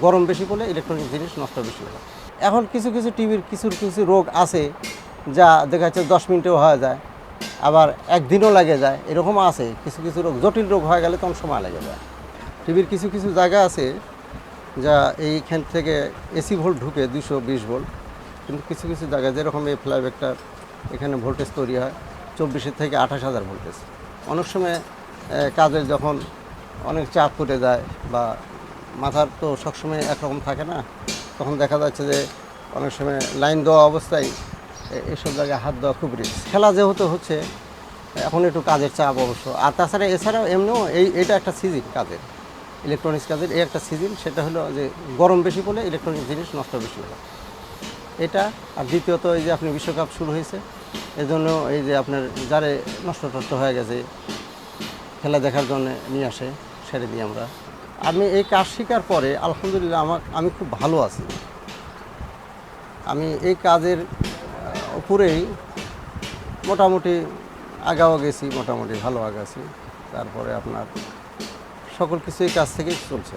গরম বেশি পড়লে ইলেকট্রনিক জিনিস নষ্ট বেশি হয়। এখন কিছু কিছু টিভির কিছু কিছু রোগ আছে যা দেখা যাচ্ছে 10 মিনিটেও হয়ে যায়, আবার একদিনও লাগে যায়, এরকমও আছে। কিছু কিছু রোগ জটিল রোগ হয়ে গেলে তখন সময় লেগে যায়। টিভির কিছু কিছু জায়গা আছে যা এইখান থেকে এসি ভোল্ট ঢুকে 220 ভোল্ট, কিন্তু কিছু কিছু জায়গায় যেরকম এই ফ্লাইব্যাকটা এখানে ভোল্টেজ তৈরি হয় 24 থেকে 28,000 ভোল্টেজ। অনেক সময় কাজের যখন অনেক চাপ পড়ে যায় বা মাথার তো সবসময় একরকম থাকে না, তখন দেখা যাচ্ছে যে অনেক সময় লাইন দেওয়া অবস্থায় এইসব জায়গায় হাত দেওয়া খুব রিস্ক। খেলা যেহেতু হচ্ছে এখন একটু কাজের চাপ অবশ্য, আর তাছাড়া এছাড়াও এমনিও এটা একটা সিজন কাজের, ইলেকট্রনিক্স কাজের এই একটা সিজন, সেটা হলো যে গরম বেশি পড়লে ইলেকট্রনিক জিনিস নষ্ট বেশি হয় এটা। আর দ্বিতীয়ত এই যে আপনি বিশ্বকাপ শুরু হয়েছে, এজন্য এই যে আপনার যারে নষ্ট হয়ে গেছে খেলা দেখার জন্য নিয়ে আসে, সেরে দিই আমরা। আমি এই কাজ শেখার পরে আলহামদুলিল্লাহ আমি খুব ভালো আছি। আমি এই কাজের উপরেই মোটামুটি আগাও গেছি, মোটামুটি ভালো আগাছি। তারপরে আপনার সকল কিছু এই কাজ থেকেই চলছে।